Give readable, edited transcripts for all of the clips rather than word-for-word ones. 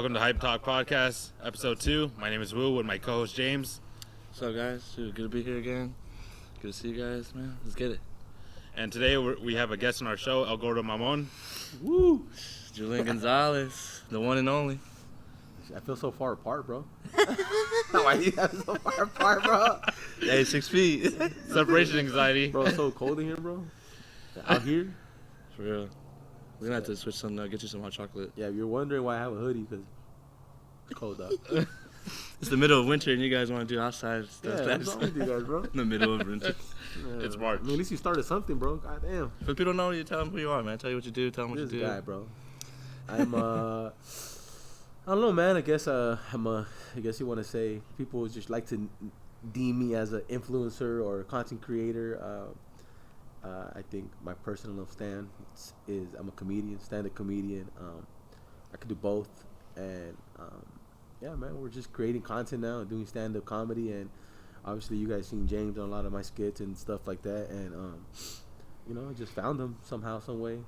Welcome to Hype Talk Podcast, Episode 2. My name is Wu with my co-host James. What's up, guys? Good to be here again. Good to see you guys, man. Let's get it. And today we have a guest on our show, El Gordo Mamon. Woo! Julian Gonzalez, the one and only. I feel so far apart, bro. Why do you have so far apart, bro? Hey, 6 feet. Separation anxiety. Bro, it's so cold in here, bro. Out here? For real. We're going to have to switch some, get you some hot chocolate. Yeah, you're wondering why I have a hoodie, because it's cold out. It's the middle of winter and you guys want to do outside stuff. Yeah, what's wrong with you guys, bro? In the middle of winter. Yeah, It's March. I mean, at least you started something, bro. God damn. But people don't know you. Tell them who you are, man. Tell you what you do. Tell them what This you do. guy, bro. I'm, I don't know, man. I guess I guess you want to say people just like to deem me as an influencer or a content creator. I think my personal stand is I'm a comedian, stand-up comedian. I could do both, and yeah, man, we're just creating content now and doing stand-up comedy, and obviously you guys seen James on a lot of my skits and stuff like that, and you know, just found him somehow, some way.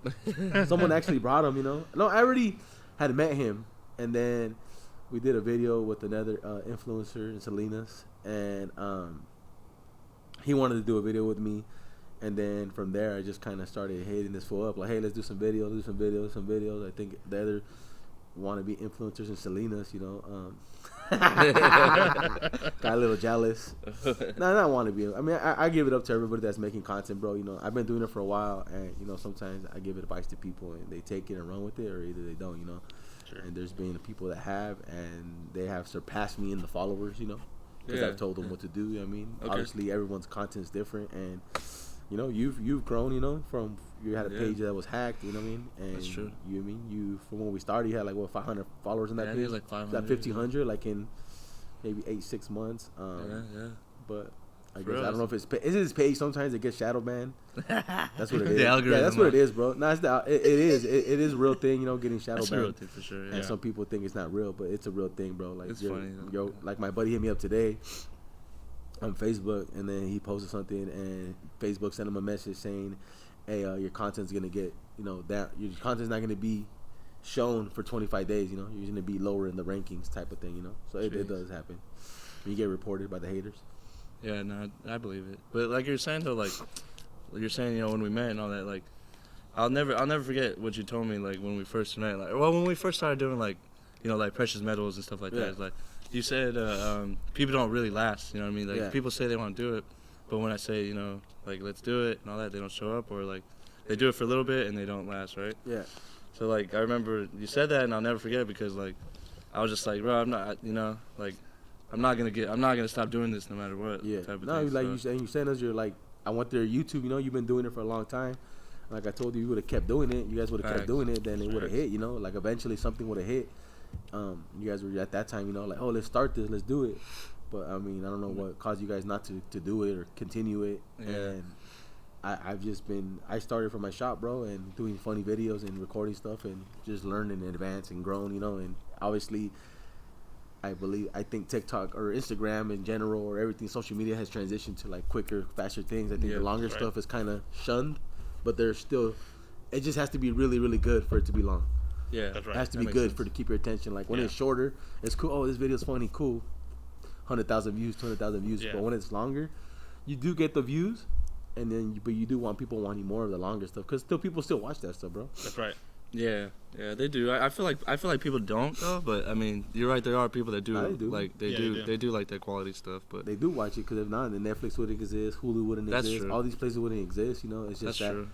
Someone actually brought him, you know. No, I already had met him, and then we did a video with another influencer in Salinas, and he wanted to do a video with me. And then from there, I just kind of started hitting this fool up. Like, hey, let's do some videos, some videos. I think the other wannabe influencers in Salinas, you know. Got a little jealous. No, not wannabe. I mean, I give it up to everybody that's making content, bro. You know, I've been doing it for a while. And, you know, sometimes I give advice to people and they take it and run with it, or either they don't, you know. Sure. And there's been people that have, and they have surpassed me in the followers, you know. Because Yeah. I've told them what to do, you know what I mean? Okay. Obviously, everyone's content's different, and you know, you've grown, you know, from you had a page that was hacked, you know what I mean? And That's true. You from when we started, you had like what 500 followers on that Yeah, I page, did like 500. that 1,500, like in maybe 8-6 months. Yeah. But I For guess real. I don't know if it's his page. Sometimes it gets shadow banned. That's what it is. The algorithm, Yeah, that's what it is, bro. No, it is a real thing, you know, getting shadow That's a banned. real thing for sure, yeah. And some people think it's not real, but it's a real thing, bro. Like It's funny, though. like my buddy hit me up today on Facebook, and then he posted something, and Facebook sent him a message saying, hey, your content's gonna get, you know, that your content's not gonna be shown for 25 days, you know, you're gonna be lower in the rankings type of thing, you know. So it does happen. You get reported by the haters. Yeah, no, I believe it. But like you're saying though, like you're saying, you know, when we met and all that, like I'll never forget what you told me, like when we first met. Like, well, when we first started doing like, you know, like precious metals and stuff like that. It's like you said, people don't really last. You know what I mean? Like people say they want to do it, but when I say, you know, like let's do it and all that, they don't show up, or like they do it for a little bit and they don't last, right? Yeah. So like I remember you said that, and I'll never forget it because like I was just like, bro, I'm not, you know, like. I'm not gonna stop doing this no matter what. Yeah. Type of No, thing, like so. you saying us, you're like, I went there YouTube. You know, you've been doing it for a long time. Like I told you, you would have kept doing it. You guys would have kept doing it, then it would have hit. You know, like eventually something would have hit. You guys were at that time, you know, like, oh, let's start this, let's do it. But I mean, I don't know what caused you guys not to do it or continue it. Yeah. And I started from my shop, bro, and doing funny videos and recording stuff and just learning and advancing and growing, you know. And obviously, I think TikTok or Instagram in general or everything, social media has transitioned to like quicker, faster things. I think the longer stuff is kind of shunned, but there's still, it just has to be really, really good for it to be long. Yeah, that's right. It has to be good to keep your attention. Like when it's shorter, it's cool. Oh, this video's funny, cool. 100,000 views, 200,000 views. Yeah. But when it's longer, you do get the views, and then but you do want people wanting more of the longer stuff because people still watch that stuff, bro. That's right. Yeah, they do. I feel like people don't though, but I mean, you're right. There are people that do. They do. Like they do like that quality stuff. But they do watch it because if not, then Netflix wouldn't exist, Hulu wouldn't exist, true. All these places wouldn't exist. You know, it's just That's true.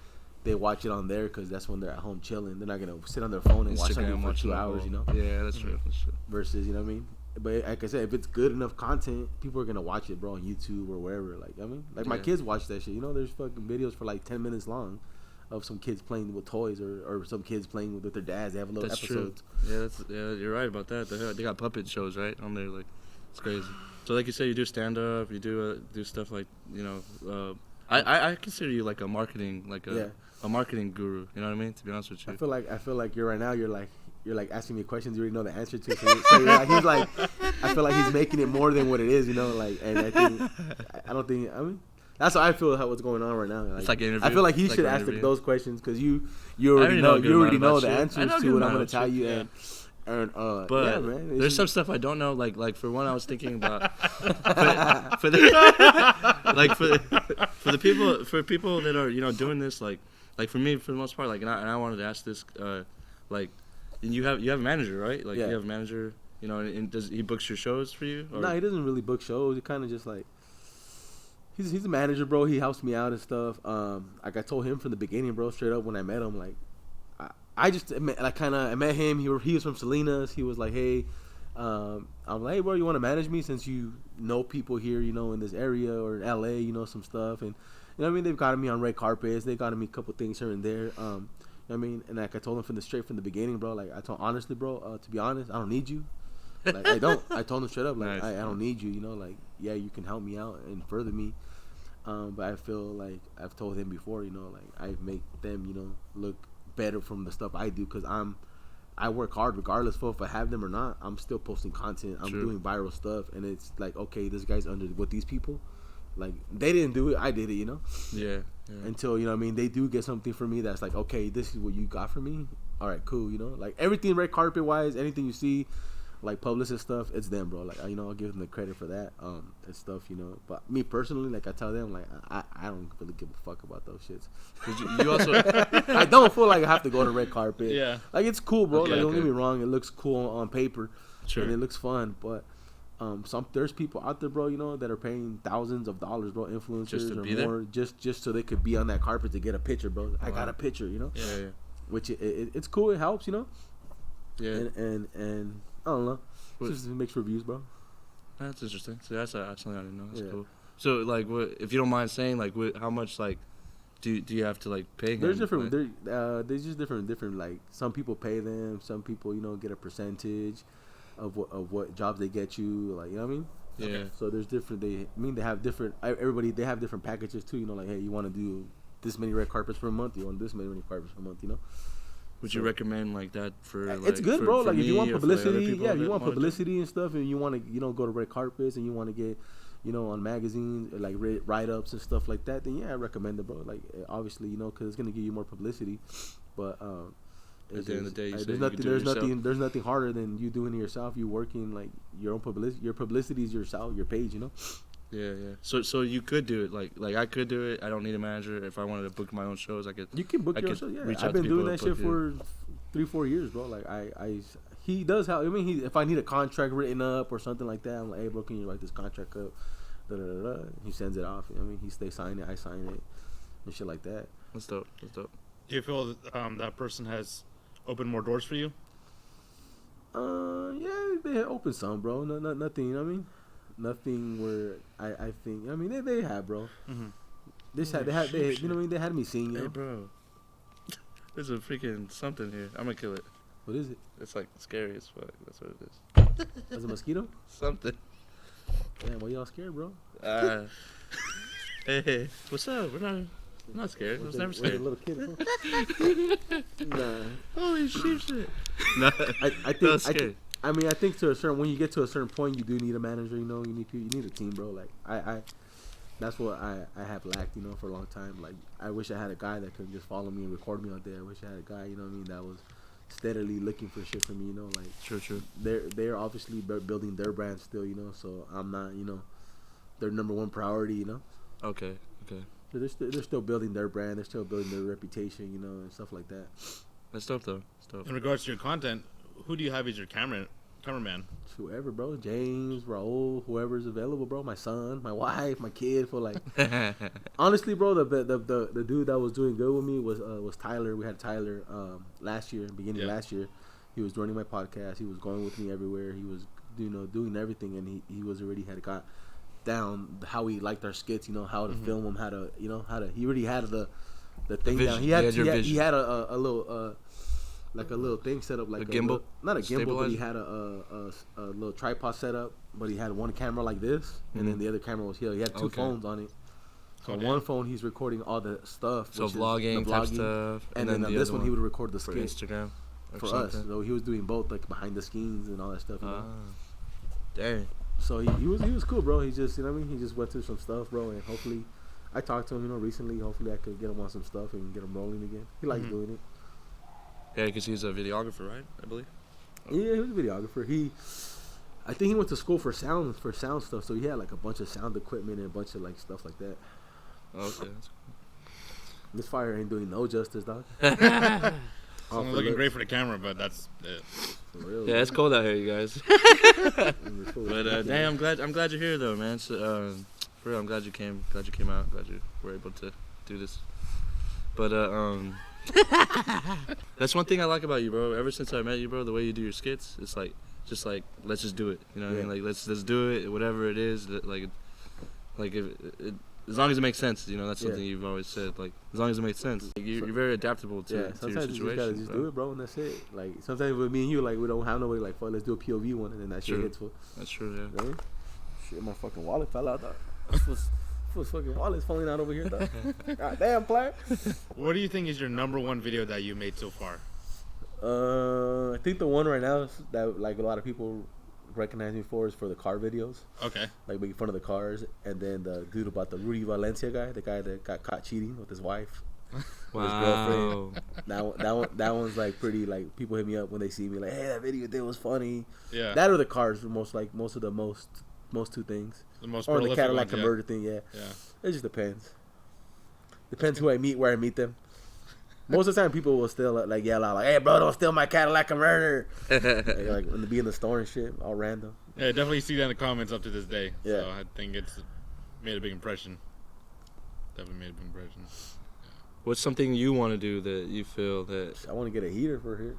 They watch it on there because that's when they're at home chilling. They're not gonna sit on their phone and watch something for 2 hours. You know. Yeah, that's true. That's true. Versus, you know what I mean. But like I said, if it's good enough content, people are gonna watch it, bro, on YouTube or wherever. Like I mean, like my kids watch that shit. You know, there's fucking videos for like 10 minutes long of some kids playing with toys or some kids playing with their dads. They have little episodes. True. Yeah, you're right about that. They got puppet shows right on there. Like it's crazy. So like you say, you do stand up, you do stuff like, you know. I consider you like a marketing a marketing guru. You know what I mean? To be honest with you, I feel like you're right now. You're like asking me questions you already know the answer to. So you're like, he's like, I feel like he's making it more than what it is, you know. Like, and I mean, that's how I feel what's going on right now. Like, it's like an interview. I feel like he should ask those questions because you already know the answers to what I'm gonna tell you. And And But yeah, man, there's some stuff I don't know. Like for one, I was thinking about for people that are doing this like for me for the most part and I wanted to ask this like you have a manager, right? Like you have a manager, and does he books your shows for you? Or? No, he doesn't really book shows. He kind of just like he's a manager, bro. He helps me out and stuff. Like I told him from the beginning, bro, straight up when I met him, like. I met him. He was from Salinas. He was like, hey, I'm like, hey, bro, you want to manage me since you know people here, in this area or in LA, some stuff. And, what I mean? They've gotten me on red carpets. They gotten me a couple things here and there. You know what I mean? And like I told him from the beginning, bro, like I told honestly, bro, to be honest, I don't need you. Like I don't. I told him straight up, like, nice. I don't need you, like, yeah, you can help me out and further me. But I feel like I've told him before, like I make them, look better from the stuff I do because I work hard regardless of if I have them or not. I'm still posting content. I'm doing viral stuff, and it's like, okay, this guy's under with these people. Like they didn't do it, I did it. Yeah. Until they do get something for me that's like, okay, this is what you got for me. All right, cool. Like everything red carpet wise, anything you see. Like publicist stuff, it's them, bro. Like I'll give them the credit for that, and stuff, But me personally, like I tell them, like I don't really give a fuck about those shits. You also, I don't feel like I have to go to red carpet. Yeah, like it's cool, bro. Don't get me wrong, it looks cool on paper, sure, and it looks fun. But there's people out there, bro, that are paying thousands of dollars, bro, influencers just to or be more, there? just so they could be on that carpet to get a picture, bro. I got a picture, Yeah. Which it's cool. It helps, Yeah. And I don't know. Just makes reviews, bro. That's interesting. So that's something I didn't know. That's cool. So like, what if you don't mind saying, like, how much like do you have to like pay him? There's different. There's just different. Like some people pay them. Some people, get a percentage of what jobs they get you. Like you know what I mean? Yeah. So there's different. They have different. Everybody they have different packages too. Like hey, you want to do this many red carpets per month? You want this many carpets per month? Would you recommend like that for? It's good, bro. Like if you want publicity, if you want publicity to? and stuff, and you want to, go to red carpets, and you want to get, on magazines like write-ups and stuff like that, then yeah, I recommend it, bro. Like obviously, because it's gonna give you more publicity. But at the end of the day, there's nothing harder than you doing it yourself. You working like your own publicity. Your publicity is yourself, your page. Yeah. So you could do it like I could do it. I don't need a manager. If I wanted to book my own shows, I could. You can book your own shows. Yeah, I've been doing that shit for 3-4 years, bro. Like he does help. I mean, if I need a contract written up or something like that, I'm like, hey, bro, can you write this contract up? He sends it off. They sign it, I sign it, and shit like that. That's dope. Do you feel that person has opened more doors for you? Yeah, they opened some, bro. Nothing. Nothing where I think. They have, bro. Mm-hmm. They had me sing. Hey, bro. There's a freaking something here. I'm gonna kill it. What is it? It's like scary as fuck. That's what it is. That's a mosquito? Something. Damn, why y'all scared, bro? Hey, what's up? I'm not scared. I was never scared. A little kid, bro. Nah. Holy shit. No, I think. I think to a certain when you get to a certain point, you do need a manager. You need a team, bro. Like I that's what I have lacked, for a long time. Like I wish I had a guy that could just follow me and record me out there. I wish I had a guy, that was steadily looking for shit from me, like True. They're obviously building their brand still, so I'm not, their number one priority, Okay. So they're still building their brand, they're still building their reputation, and stuff like that. That's dope though. In regards to your content, who do you have as your cameraman? Whoever, bro. James, Raul, whoever's available, bro. My son, my wife, my kid. For like, honestly, bro, the dude that was doing good with me was Tyler. We had Tyler last year, beginning of last year. He was joining my podcast. He was going with me everywhere. He was, doing everything, and he was already had got down how he liked our skits. How to film them, how to, He already had the thing down. He had a little. Like a little thing set up, like a gimbal, not a gimbal, but he had a little tripod set up. But he had one camera like this, and then the other camera was here. He had two phones on it. So on one phone he's recording all the stuff, so vlogging type stuff, and then on this one he would record the skit for Instagram for us. So he was doing both, like behind the scenes and all that stuff. Dang. So he was cool, bro. He just he just went through some stuff, bro, and hopefully I talked to him, recently. Hopefully I could get him on some stuff and get him rolling again. He likes doing it. Yeah, because he's a videographer, right? I believe. Yeah, he was a videographer. I think he went to school for sound stuff, so he had like a bunch of sound equipment and a bunch of like stuff like that. Okay. This fire ain't doing no justice, dog. It's All only for looking looks. great for the camera, but that's it. For real, Yeah, it's man. cold out here, you guys. It's cool. But damn, I'm glad you're here though, man. So, for real, I'm glad you came. Glad you came out. Glad you were able to do this. But that's one thing I like about you, bro. Ever since I met you, bro, the way you do your skits, it's like just like let's just do it. You know what I mean? Like let's do it, whatever it is. Like if as long as it makes sense, you know, that's something you've always said. Like as long as it makes sense, like, you're very adaptable to your sometimes you just gotta situation. do it, bro, and that's it. Like sometimes with me and you, like we don't have nobody. Like, fuck, let's do a POV one, and then that shit hits. That's true. Yeah. Right? Shit, my fucking wallet fell out, dog. What's fucking wallet's falling out over here, dog. God damn, player. What do you think is your #1 video that you made so far? I think the one right now is that like a lot of people recognize me for is for the car videos. Okay. Like making fun of the cars, and then the dude about the Rudy Valencia guy, the guy that got caught cheating with his wife. His girlfriend. That one's like pretty. Like people hit me up when they see me, like, hey, that video you did was funny. Yeah. That or the cars were most two things. The most Or the prolific Cadillac ones, converter thing, yeah. Yeah. It just depends. Depends who I meet, where I meet them. Most of the time, people will still like yell out, like, "Hey, bro, don't steal my Cadillac converter!" like when they be in the store and shit, all random. Yeah, definitely see that in the comments up to this day. Yeah. So I think it's made a big impression. Definitely made a big impression. What's something you want to do that you feel that? I want to get a heater for here.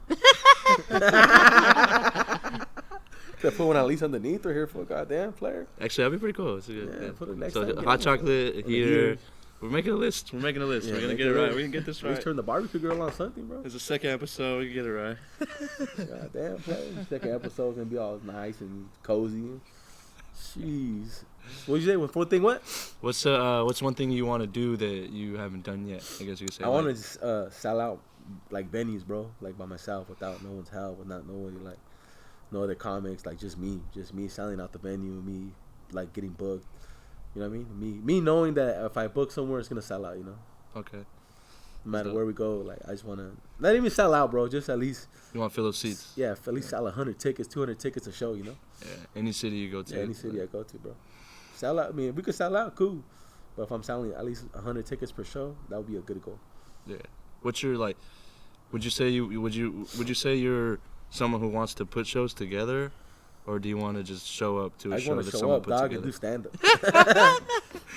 Could put one at least underneath her here for a goddamn player. Actually, that'd be pretty cool. It's good, Yeah, put it next so time. hot chocolate, a heater. We're making a list. Yeah, We're gonna make get it it right. right. We can get this At least right. turn the barbecue girl on something, bro. It's the second episode. We can get it right. Goddamn player. Second episode's gonna be all nice and cozy. Jeez. What'd you say? Fourth thing, what? What's one thing you want to do that you haven't done yet? I guess you could say. I want to sell out like venues, bro, like by myself without no one's help, without nobody, like no other comics, like just me selling out the venue, me like getting booked. You know what I mean? Me knowing that if I book somewhere, it's gonna sell out. You know, Okay. no matter where we go, like I just wanna not even sell out, bro. Just at least You want to fill those seats? at least sell 100 tickets, 200 tickets a show. You know, Yeah. Any city you go to. yeah, any city I go to, bro. Sell out. I mean, if we could sell out, cool. But if I'm selling at least 100 tickets per show, that would be a good goal. Yeah. What's your like? Would you say you're someone who wants to put shows together, or do you want to just show up to a I show want that to show someone up, put dog, together? and do stand up.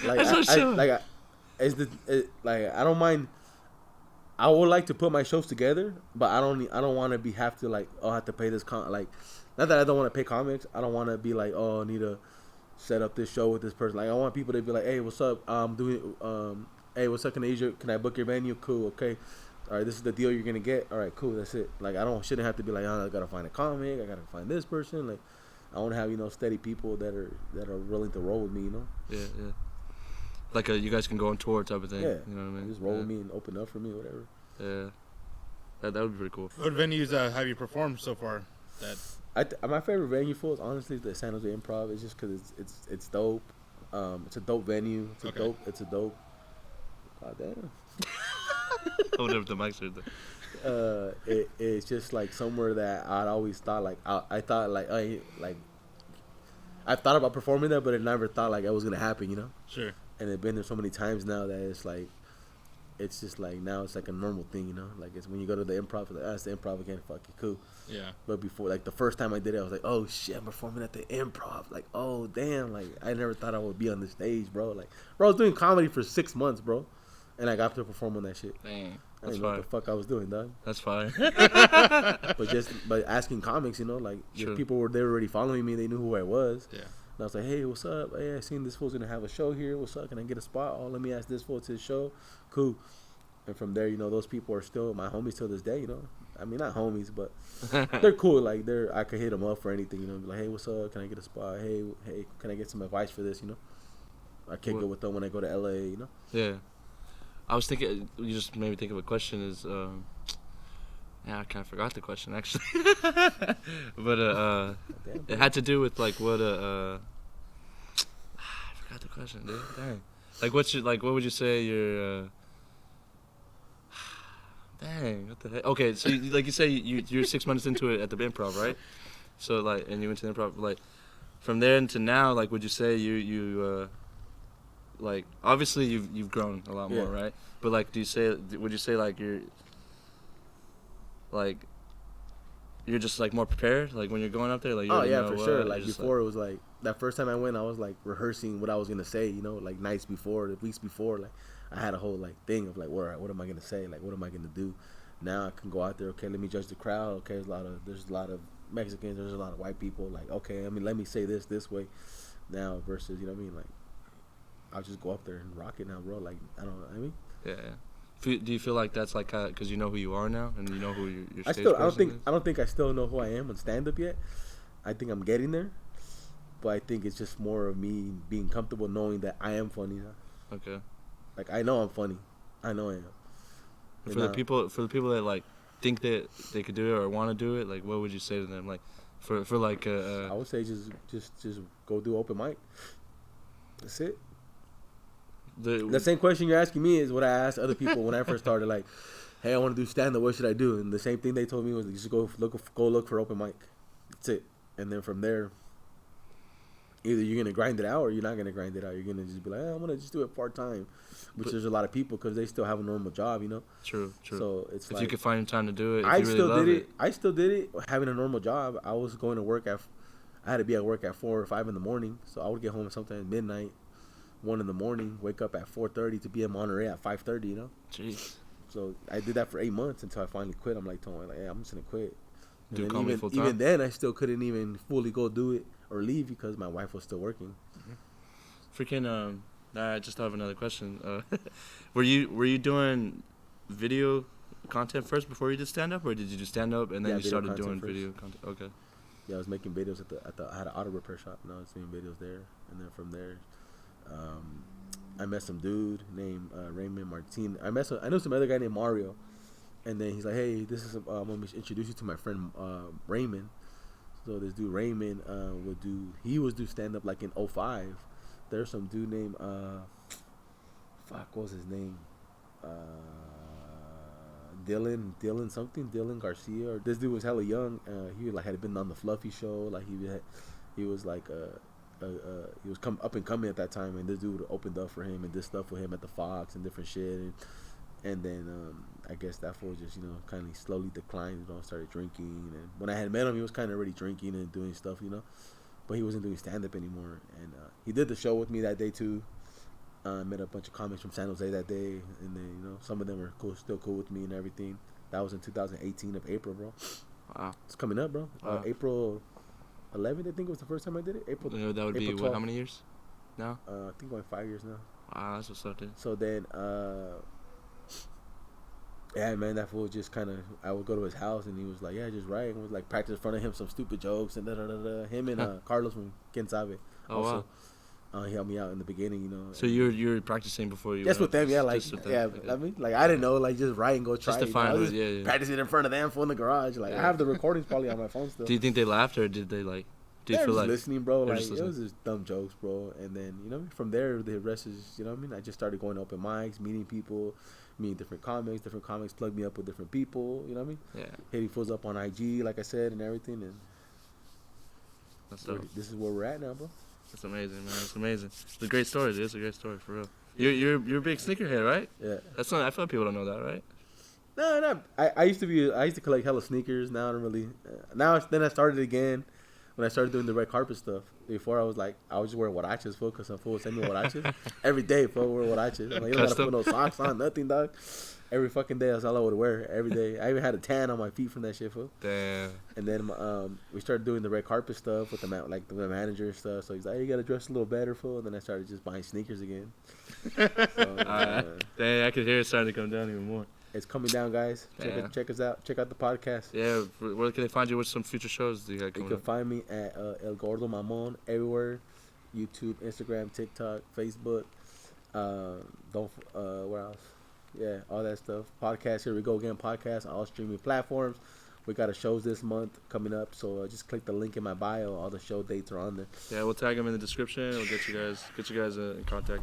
like That's what show. I don't mind. I would like to put my shows together, but I don't want to have to like I have to pay this like not that I don't want to pay comics. I don't want to be like I need to set up this show with this person. Like I want people to be like, hey, what's up? Hey, what's up? Can I book your venue? Cool, okay. All right, this is the deal you're gonna get. All right, cool, that's it. Like shouldn't have to be like, I gotta find a comic. I gotta find this person. Like I want to have steady people that are willing to roll with me. Yeah. Like you guys can go on tour type of thing. Yeah, You know what I mean? just roll with me and open up for me, whatever. Yeah. That would be pretty cool. What venues have you performed so far? My favorite venue for is honestly the San Jose Improv. It's just because it's dope. It's a dope venue. It's a dope. God damn. Hold up the mic right there. It's just like somewhere that I'd always thought I thought I've thought about performing there, but I never thought like it was gonna happen, you know. Sure. And I've been there so many times now that it's just like now it's like a normal thing, you know. Like it's when you go to the improv, like it's the improv again, fuck it, cool. Yeah. But before, like the first time I did it, I was like, oh shit, I'm performing at the improv. Like, oh damn, like I never thought I would be on the stage, bro. Like, bro, I was doing comedy for 6 months, bro, and I got to perform on that shit. Dang. I didn't know what the fuck I was doing, dog. That's fire. But asking comics, you know, like Sure. people were already following me, they knew who I was. Yeah. And I was like, hey, what's up? Hey, I seen this fool's gonna have a show here. What's up? Can I get a spot? Oh, let me ask this fool to his show. Cool. And from there, those people are still my homies till this day. I mean, not homies, but they're cool. Like I could hit them up for anything. Be like, hey, what's up? Can I get a spot? Hey, can I get some advice for this? I kick it with them when I go to LA. Yeah. I was thinking, you just made me think of a question is, I kind of forgot the question actually. But it had to do with like what I forgot the question, dude. Dang. Like what would you say your Dang, what the heck? Okay, so like you say, you're 6 months into it at the improv, right? So like, and you went to the improv, like, from there into now, like, would you say like, obviously you've grown a lot more, right? But like, would you say like you're just like more prepared, like when you're going up there, like you Oh yeah, know, for sure. Like just, before, it was like that first time I went, I was like rehearsing what I was gonna say, you know, like nights before, the weeks before. Like I had a whole like thing of like, what am I gonna say? Like what am I gonna do? Now I can go out there. Okay, let me judge the crowd. Okay, there's a lot of Mexicans. There's a lot of white people. Like okay, I mean, let me say this way. Now versus, you know what I mean? Like I'll just go up there and rock it now, bro. Like I don't know. I mean. Yeah. Do you feel like that's like because you know who you are now and you know who your I stage still person is? I don't think I still know who I am on stand up yet. I think I'm getting there, but I think it's just more of me being comfortable knowing that I am funny now. Okay. Like I know I'm funny. I know I am. And for the people that like think that they could do it or want to do it, like what would you say to them? Like for like I would say just go do open mic. That's it. The same question you're asking me is what I asked other people when I first started. Like, hey, I want to do stand up. What should I do? And the same thing they told me was just go look for open mic. That's it. And then from there, either you're gonna grind it out or you're not gonna grind it out. You're gonna just be like, I'm gonna just do it part time, which there's a lot of people because they still have a normal job, you know. True. So it's if like you could find time to do it, I if you really still love did it. I still did it having a normal job. I was going to work I had to be at work at 4 or 5 in the morning, so I would get home sometime at midnight. 1 in the morning, wake up at 4:30 to be in Monterey at 5:30. You know. Jeez. So I did that for 8 months until I finally quit. I'm like, telling hey, I'm just gonna quit. Do And comedy full time? even then, I still couldn't even fully go do it or leave because my wife was still working. Freaking I just have another question. Were you doing video content first before you did stand up, or did you do stand up and then you started doing first. video content? Okay. Yeah, I was making videos I had an auto repair shop, and I was doing videos there. And then from there, I met some dude named Raymond Martin. I knew some other guy named Mario, and then he's like, "Hey, this is I'm gonna introduce you to my friend Raymond." So this dude Raymond was do stand up like in 05. There's some dude named what was his name? Dylan Garcia. Or this dude was hella young. He like had been on the Fluffy show. Like he was like he was up and coming at that time, and this dude opened up for him and did stuff with him at the Fox and different shit. And then I guess that fool just kind of slowly declined. Started drinking. And when I had met him, he was kind of already drinking and doing stuff, but he wasn't doing stand up anymore. And he did the show with me that day too. Met a bunch of comics from San Jose that day, and then some of them were still cool with me and everything. That was in 2018 of April, bro. Wow. It's coming up, bro. Wow. April 11th, I think was the first time I did it. That would be what, how many years now? I think going 5 years now. Wow, that's what's up, dude. So then, yeah, man, that fool just kind of, I would go to his house and he was like, yeah, just write. And was like practice in front of him some stupid jokes and da-da-da-da. Him and Carlos from Ken Sabe. Oh, also, wow. He helped me out in the beginning, So you were practicing before you just with them, yeah, like, yeah, okay. I mean, like, I didn't know, like, just write and go try just to it. find I was it, just yeah. practicing in front of them in the garage. Like, I have the recordings probably on my phone still. Do you think they laughed, or did they, like, do you They feel were like... just listening, bro. Like, just it was just dumb jokes, bro. And then, from there, the rest is, I just started going to open mics, meeting people, meeting different comics plug me up with different people, you know what I mean? Yeah. Hitting fools up on IG, like I said, and everything. And this is where we're at now, bro. That's amazing, man. That's amazing. It's a great story, dude. It's a great story, for real. You're a big sneakerhead, right? Yeah. That's not... I feel like people don't know that, right? No. I used to collect hella sneakers. Now I don't really. Then I started again when I started doing the red carpet stuff. Before I was just wearing huaraches, fool, because some fool would send me huaraches every day. Fool, wear huaraches. I'm like, you don't gotta put no socks on, nothing, dog. Every fucking day, that's all I would wear. Every day. I even had a tan on my feet from that shit, fool. Damn. And then we started doing the red carpet stuff with the manager and stuff. So he's like, hey, you gotta dress a little better, fool. And then I started just buying sneakers again. Dang, I could hear it starting to come down even more. It's coming down, guys. Check us out. Check out the podcast. Yeah, where can they find you? What's some future shows do you got You coming can up? find me at El Gordo Mamon everywhere. YouTube, Instagram, TikTok, Facebook. Where else? Yeah, all that stuff. Podcast, here we go again. Podcast on all streaming platforms. We got a shows this month coming up, so just click the link in my bio. All the show dates are on there. Yeah, we'll tag them in the description. We'll get you guys in contact.